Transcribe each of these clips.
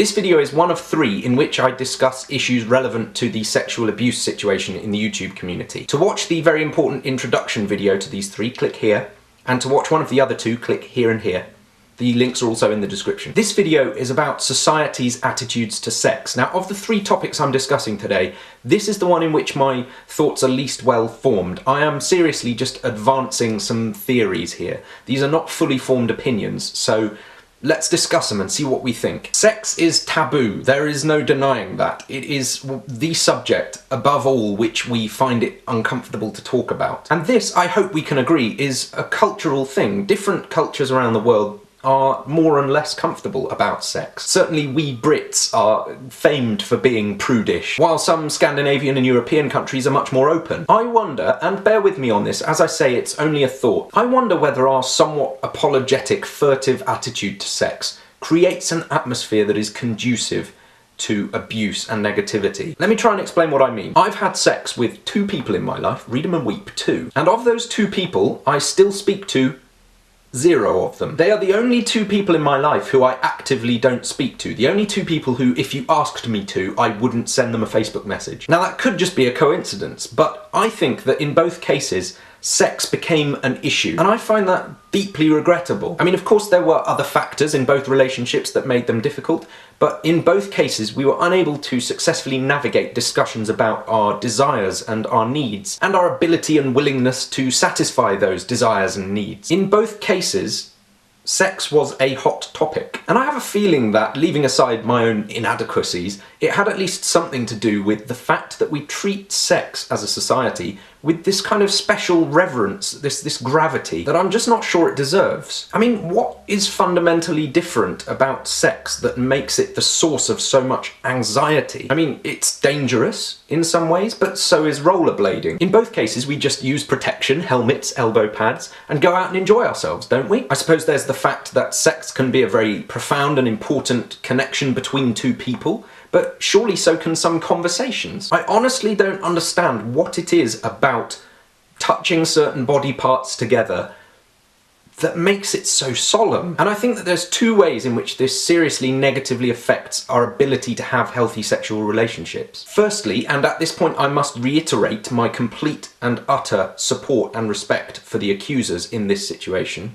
This video is one of 3 in which I discuss issues relevant to the sexual abuse situation in the YouTube community. To watch the very important introduction video to these 3, click here, and to watch one of the other 2, click here and here. The links are also in the description. This video is about society's attitudes to sex. Now, of the 3 topics I'm discussing today, this is the one in which my thoughts are least well formed. I am seriously just advancing some theories here. These are not fully formed opinions, so let's discuss them and see what we think. Sex is taboo. There is no denying that. It is the subject, above all, which we find it uncomfortable to talk about. And this, I hope we can agree, is a cultural thing. Different cultures around the world are more and less comfortable about sex. Certainly we Brits are famed for being prudish, while some Scandinavian and European countries are much more open. I wonder, and bear with me on this, as I say, it's only a thought, I wonder whether our somewhat apologetic, furtive attitude to sex creates an atmosphere that is conducive to abuse and negativity. Let me try and explain what I mean. I've had sex with 2 people in my life, read 'em and weep, 2. And of those 2 people, I still speak to 0 of them. They are the only 2 people in my life who I actively don't speak to. The only 2 people who, if you asked me to, I wouldn't send them a Facebook message. Now that could just be a coincidence, but I think that in both cases, sex became an issue, and I find that deeply regrettable. I mean, of course there were other factors in both relationships that made them difficult, but in both cases we were unable to successfully navigate discussions about our desires and our needs, and our ability and willingness to satisfy those desires and needs. In both cases, sex was a hot topic. And I have a feeling that, leaving aside my own inadequacies, it had at least something to do with the fact that we treat sex as a society with this kind of special reverence, this gravity, that I'm just not sure it deserves. I mean, what is fundamentally different about sex that makes it the source of so much anxiety? I mean, it's dangerous in some ways, but so is rollerblading. In both cases, we just use protection, helmets, elbow pads, and go out and enjoy ourselves, don't we? I suppose there's the fact that sex can be a very profound and important connection between 2 people, but surely so can some conversations. I honestly don't understand what it is about touching certain body parts together that makes it so solemn. And I think that there's 2 ways in which this seriously negatively affects our ability to have healthy sexual relationships. Firstly, and at this point I must reiterate my complete and utter support and respect for the accusers in this situation,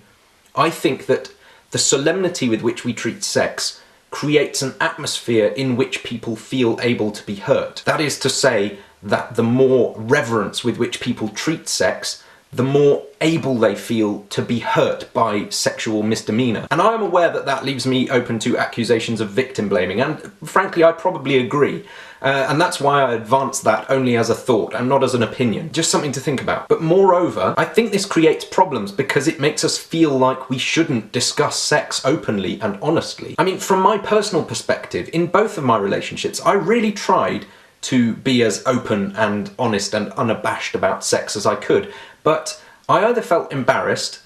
I think that the solemnity with which we treat sex creates an atmosphere in which people feel able to be hurt. That is to say that the more reverence with which people treat sex, the more able they feel to be hurt by sexual misdemeanor. And I am aware that that leaves me open to accusations of victim blaming, and frankly I probably agree. And that's why I advance that only as a thought and not as an opinion. Just something to think about. But moreover, I think this creates problems because it makes us feel like we shouldn't discuss sex openly and honestly. I mean, from my personal perspective, in both of my relationships, I really tried to be as open and honest and unabashed about sex as I could. But I either felt embarrassed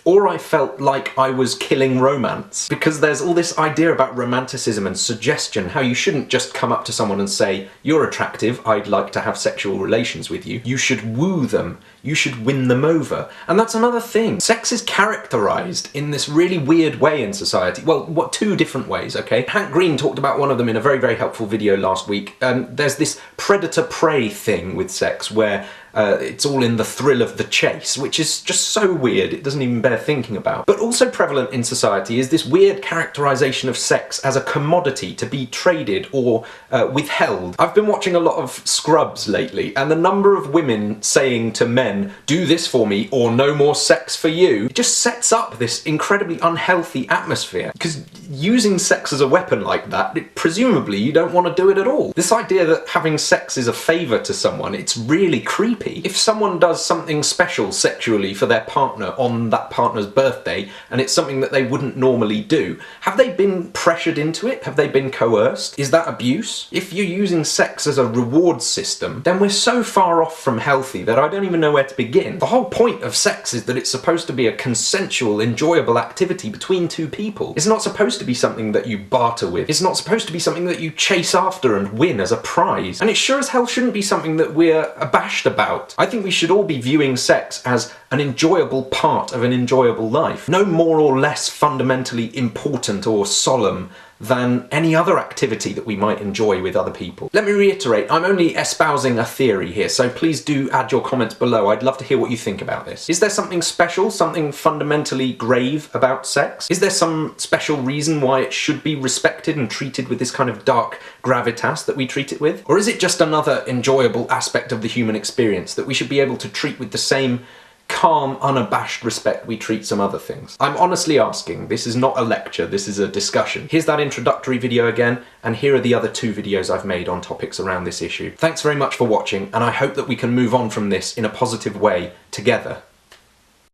or I felt like I was killing romance. Because there's all this idea about romanticism and suggestion, how you shouldn't just come up to someone and say, "You're attractive, I'd like to have sexual relations with you." You should woo them. You should win them over. And that's another thing. Sex is characterized in this really weird way in society. Well, 2 different ways, okay? Hank Green talked about one of them in a very, very helpful video last week. There's this predator-prey thing with sex where it's all in the thrill of the chase, which is just so weird, it doesn't even bear thinking about. But also prevalent in society is this weird characterization of sex as a commodity to be traded or withheld. I've been watching a lot of Scrubs lately, and the number of women saying to men, "Do this for me or no more sex for you," it just sets up this incredibly unhealthy atmosphere. Because using sex as a weapon like that, presumably you don't want to do it at all. This idea that having sex is a favour to someone, it's really creepy. If someone does something special sexually for their partner on that partner's birthday, and it's something that they wouldn't normally do, have they been pressured into it? Have they been coerced? Is that abuse? If you're using sex as a reward system, then we're so far off from healthy that I don't even know where to begin. The whole point of sex is that it's supposed to be a consensual, enjoyable activity between 2 people. It's not supposed to be something that you barter with. It's not supposed to be something that you chase after and win as a prize. And it sure as hell shouldn't be something that we're abashed about. I think we should all be viewing sex as an enjoyable part of an enjoyable life. No more or less fundamentally important or solemn than any other activity that we might enjoy with other people. Let me reiterate, I'm only espousing a theory here, so please do add your comments below. I'd love to hear what you think about this. Is there something special, something fundamentally grave about sex? Is there some special reason why it should be respected and treated with this kind of dark gravitas that we treat it with? Or is it just another enjoyable aspect of the human experience that we should be able to treat with the same calm, unabashed respect we treat some other things? I'm honestly asking. This is not a lecture, this is a discussion. Here's that introductory video again, and here are the other 2 videos I've made on topics around this issue. Thanks very much for watching, and I hope that we can move on from this in a positive way together.